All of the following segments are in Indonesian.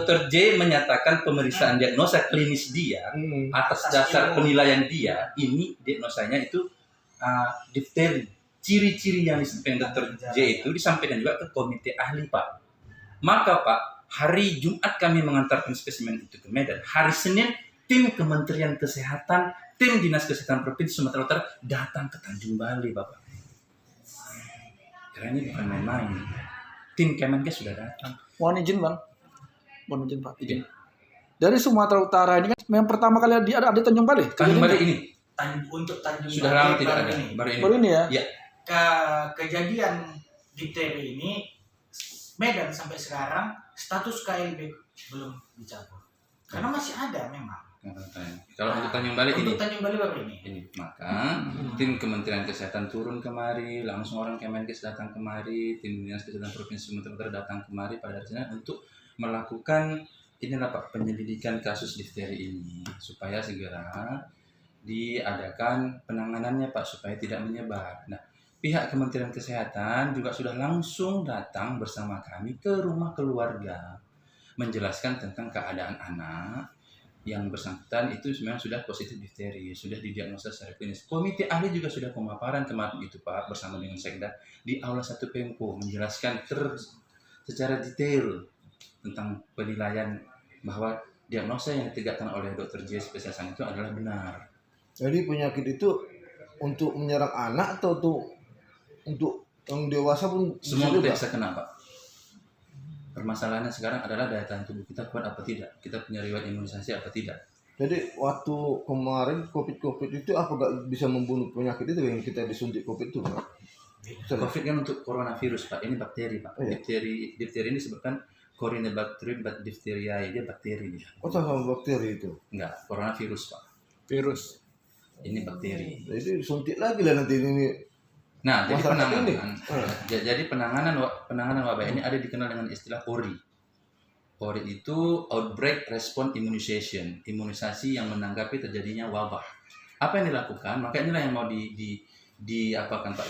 Dr. J menyatakan pemeriksaan diagnosa klinis dia atas dasar penilaian dia, ini diagnosanya itu difteri. Ciri-ciri yang disampaikan Dr. J itu disampaikan juga ke komite ahli, Pak. Maka Pak, hari Jumat kami mengantarkan spesimen itu ke Medan. Hari Senin tim Kementerian Kesehatan, tim Dinas Kesehatan Provinsi Sumatera Utara datang ke Tanjung Balai, Bapak. Karena ini bukan main-main. Tim Kemenkes sudah datang. Mohon izin Bang. Mohon izin Pak. Izin. Dari Sumatera Utara ini kan yang pertama kali ada Tanjung Balai. Tanjung Balai ini. Untuk Tanjung Sudah Balai lama tidak ada. Baru ini ya? Ya. Kejadian difteri ini Medan sampai sekarang status KLB belum dicabut. Karena masih ada memang. Kalau untuk Tanjung Balai ini. Untuk Tanjung Balai baru ini. Maka tim Kementerian Kesehatan turun kemari, langsung orang Kemenkes datang kemari, tim Dinas Kesehatan Provinsi Sumatera Utara datang kemari pada hari Senin untuk melakukan inilah Pak, penyelidikan kasus difteri ini supaya segera diadakan penanganannya Pak, supaya tidak menyebar. Nah, pihak Kementerian Kesehatan juga sudah langsung datang bersama kami ke rumah keluarga menjelaskan tentang keadaan anak yang bersangkutan itu sebenarnya sudah positif difteri, sudah didiagnosa secara klinis. Komite ahli juga sudah pemaparan kemarin itu Pak bersama dengan Sekda di Aula 1 Pemko menjelaskan secara detail tentang penilaian bahwa diagnosa yang ditegakkan oleh Dr. J spesialis itu adalah benar. Jadi penyakit itu untuk menyerang anak atau untuk yang dewasa pun semua kita bisa kena Pak. Permasalahannya sekarang adalah daya tahan tubuh kita kuat apa tidak, kita punya riwayat imunisasi apa tidak. Jadi waktu kemarin COVID itu apa gak bisa membunuh penyakit itu yang kita disuntik COVID itu? COVID kan untuk coronavirus Pak, ini bakteri Pak. Iya. Difteri ini disebutkan Corynebacterium diphtheriae, dia bakteri dia. Oh sama bakteri itu? Enggak, coronavirus Pak. Virus. Ini bakteri. Jadi disuntik lagi lah nanti ini. Nah, jadi Masyarakat penanganan wabah ini ada dikenal dengan istilah ORI. ORI itu Outbreak Response Immunization, imunisasi yang menanggapi terjadinya wabah. Apa yang dilakukan? Maka inilah yang mau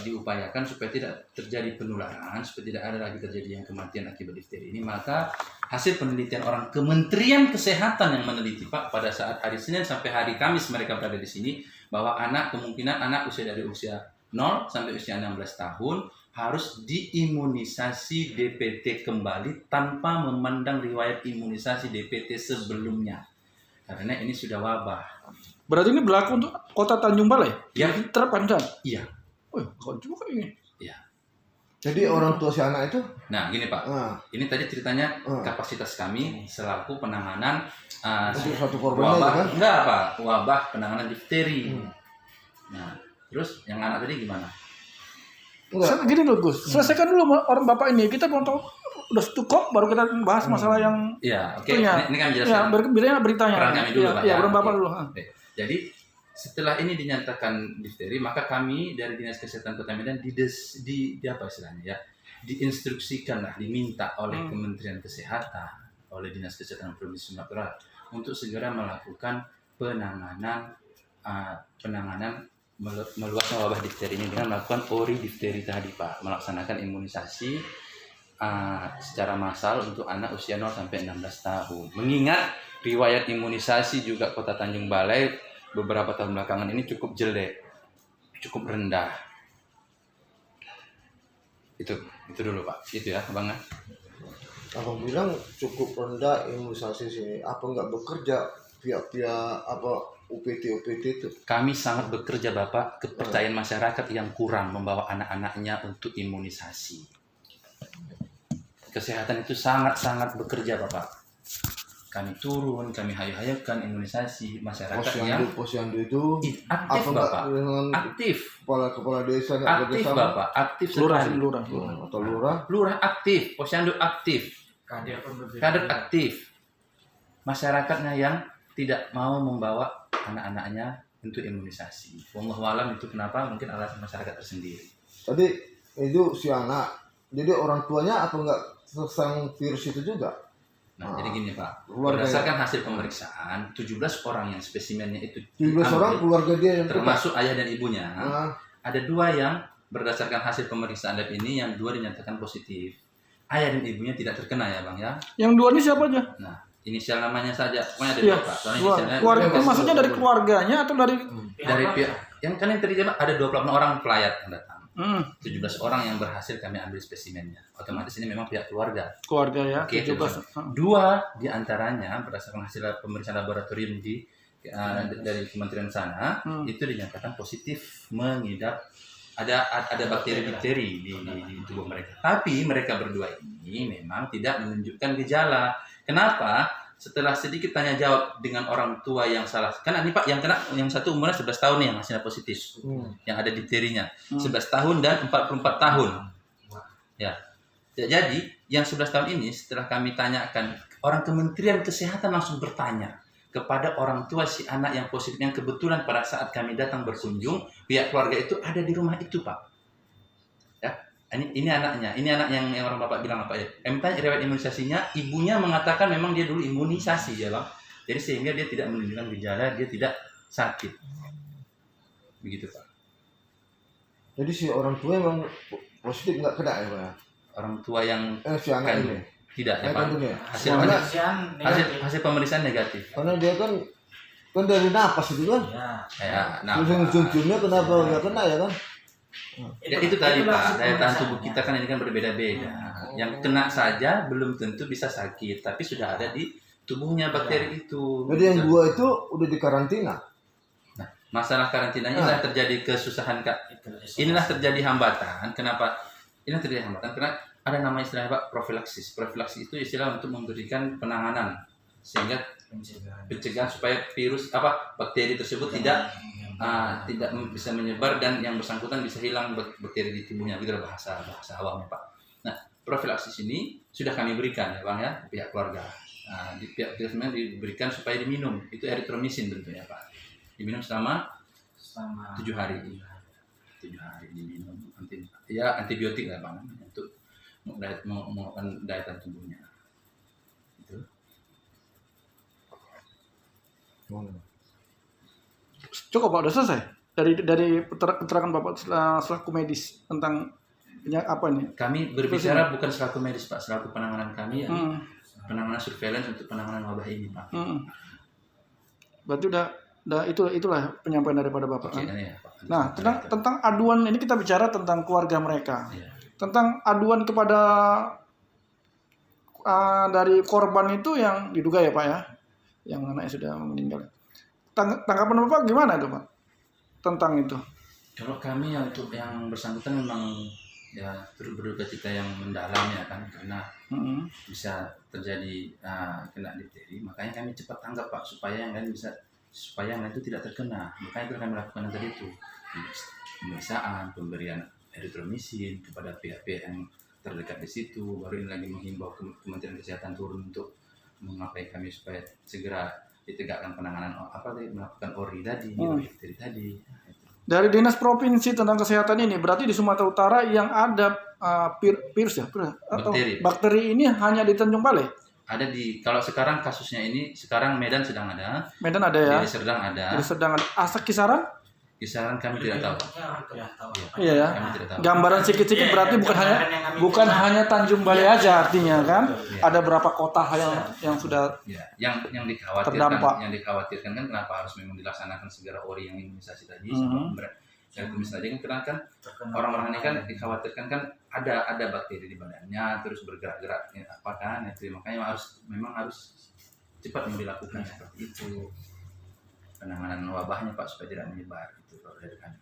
diupayakan supaya tidak terjadi penularan, supaya tidak ada lagi terjadi yang kematian akibat difteri ini. Maka hasil penelitian orang Kementerian Kesehatan yang meneliti Pak pada saat hari Senin sampai hari Kamis mereka berada di sini bahwa kemungkinan anak usia dari usia 0 sampai usia 16 tahun harus diimunisasi DPT kembali tanpa memandang riwayat imunisasi DPT sebelumnya. Karena ini sudah wabah. Berarti ini berlaku untuk kota Tanjung Balai? Ya. Diterapkan kan? Iya. Oh, kok juga ini? Iya. Jadi orang tua si anak itu? Nah, gini Pak. Ini tadi ceritanya kapasitas kami selaku penanganan untuk satu korban wabah, kan? enggak Pak, wabah penanganan difteri. Nah, terus yang anak tadi gimana? Gini loh Gus, selesaikan dulu orang bapak ini. Kita mau tahu udah cukup baru kita bahas masalah yang iya, oke. Ini kami jelaskan. Ya, beritanya. Peran kami dulu Pak. Ya, peran bapak dulu. Oke. Jadi setelah ini dinyatakan difteri, maka kami dari Dinas Kesehatan Kota Medan diinstruksikan lah, diminta oleh Kementerian Kesehatan, oleh Dinas Kesehatan Provinsi Sumatera untuk segera melakukan penanganan meluasnya wabah difteri ini dengan melakukan ORI difteri tadi Pak, melaksanakan imunisasi secara massal untuk anak usia 0 sampai 16 tahun. Mengingat riwayat imunisasi juga Kota Tanjung Balai beberapa tahun belakangan ini cukup jelek, cukup rendah. Itu dulu Pak, itu ya Bang. Abang bilang cukup rendah imunisasi sini. Apa nggak bekerja pihak-pihak UPT itu? Kami sangat bekerja Bapak, kepercayaan masyarakat yang kurang membawa anak-anaknya untuk imunisasi. Kesehatan itu sangat-sangat bekerja Bapak. Kami turun, kami hayu-hayukan imunisasi masyarakat Posyandu itu aktif Bapak. Aktif. Kepala desa aktif Bapak, aktif sekali. Lurah aktif, posyandu aktif. Kader aktif. Masyarakatnya yang tidak mau membawa anak-anaknya untuk imunisasi. Wallahu alam itu kenapa? Mungkin alasan masyarakat tersendiri. Tadi itu si anak, jadi orang tuanya apa enggak tersang virus itu juga? Nah, jadi gini Pak, berdasarkan hasil pemeriksaan, 17 orang yang spesimennya itu 17 orang keluarga dia yang termasuk ayah dan ibunya. Ada 2 yang berdasarkan hasil pemeriksaan lab ini, yang 2 dinyatakan positif. Ayah dan ibunya tidak terkena ya Bang ya. Yang 2 ini siapa aja? Nah, inisial namanya saja, pokoknya ada Iya. dua Pak. Soalnya inisialnya Keluarga, bebas. maksudnya dari keluarganya atau dari Dari pihak yang kan yang terjadi ada 28 orang pelayat yang datang. hmm, 17 orang yang berhasil kami ambil spesimennya. Otomatis ini memang pihak keluarga. keluarga ya? Oke, 17. dua di antaranya berdasarkan hasil pemeriksaan laboratorium dari kementerian sana itu dinyatakan positif mengidap ada bakteri-bakteri di tubuh mereka. Tapi mereka berdua ini memang tidak menunjukkan gejala. Kenapa? Setelah sedikit tanya jawab dengan orang tua yang salah, kan ini Pak yang kena yang satu umurnya 11 tahun nih yang hasilnya positif, yang ada dipterinya 11 tahun dan 44 tahun. Ya. Jadi yang 11 tahun ini setelah kami tanyakan, orang Kementerian Kesehatan langsung bertanya kepada orang tua si anak yang positif yang kebetulan pada saat kami datang berkunjung, pihak keluarga itu ada di rumah itu Pak. Ya, ini anaknya, ini anak yang orang bapak bilang apa ya? Kami tanya riwayat imunisasinya, ibunya mengatakan memang dia dulu imunisasi ya Bang. Jadi sehingga dia tidak menunjukkan gejala, dia tidak sakit. Begitu Pak. Jadi si orang tua emang positif nggak kena ya Pak ya? Orang tua yang Si anak kandung. ini. Tidak ya Pak. Kandung ya? Hasil Soalnya- Pemeriksaan negatif. hasil pemeriksaan negatif. Karena dia kan dari napas itu kan. Ya. Ya, nah, Terus ujungnya kenapa nggak kena ya kan? ya, itu tadi itulah Pak, daya tahan pemeriksaan. tubuh kita kan ini kan berbeda-beda. Yang kena saja belum tentu bisa sakit, tapi sudah ada di tubuhnya bakteri itu. Jadi yang dua itu udah dikarantina. Nah, masalah karantinanya inilah terjadi kesusahan Kak. Itu, Inilah terjadi hambatan. Kenapa? Ini terjadi hambatan karena ada nama istilahnya Pak profilaksis. Profilaksis itu istilah untuk memberikan penanganan sehingga pencegahan supaya virus bakteri tersebut tidak bisa menyebar dan yang bersangkutan bisa hilang bakteri di tubuhnya. Itu adalah bahasa awamnya Pak. Nah, profilaksis ini sudah kami berikan ya Bang ya pihak keluarga. Nah, di pihak keluarga diberikan supaya diminum. Itu erythromycin tentunya Pak. Diminum selama 7 hari. 7 hari diminum antibiotik lah Bang untuk melakukan daya tahan tubuhnya. Itu. Cukup Pak, udah selesai. Dari keterangan Bapak selaku medis tentang apa nih? Kami berbicara bukan selaku medis Pak, selaku penanganan kami penanganan surveillance untuk penanganan wabah ini Pak. Berarti udah itulah penyampaian daripada Bapak. Oke, ini ya, Pak. Nah, tentang aduan ini kita bicara tentang keluarga mereka. Iya. Tentang aduan kepada dari korban itu yang diduga ya Pak ya, yang anaknya sudah meninggal. Tanggapan Bapak gimana itu Pak tentang itu? Kalau kami untuk yang bersangkutan memang ya turut berduka cita yang mendalam ya kan karena bisa terjadi kena difteri, makanya kami cepat tanggap Pak supaya yang lain itu tidak terkena. Makanya itu kami lakukan yang tadi itu pemeriksaan, pemberian erythromycin kepada pihak-pihak yang terdekat di situ. Baru ini lagi menghimbau Kementerian Kesehatan turun untuk mengapai kami supaya segera ditegakkan penanganan melakukan ORI tadi, difteri tadi. Dari Dinas Provinsi tentang Kesehatan ini berarti di Sumatera Utara yang ada virus ya, atau bakteri ini hanya di Tanjung Balai? Ada kalau sekarang kasusnya ini sekarang Medan sedang ada. Medan ada ya. Jadi Serdang ada. Jadi sedang ada. Asal kisaran? Kisaran kami tidak tahu. Iya ya. Kami tidak tahu. Gambaran sedikit-sedikit berarti bukan hanya Tanjung Balai aja artinya kan? Ada berapa kota yang sudah yang dikhawatirkan kan kenapa harus memang dilaksanakan segera ORI yang imunisasi tadi dari kumis tadi kan karena kan orang-orang ini kan dikhawatirkan kan ada bakteri di badannya terus bergerak-gerak itu makanya memang harus cepat dilakukan seperti itu penanganan wabahnya Pak supaya tidak menyebar itu dari kami.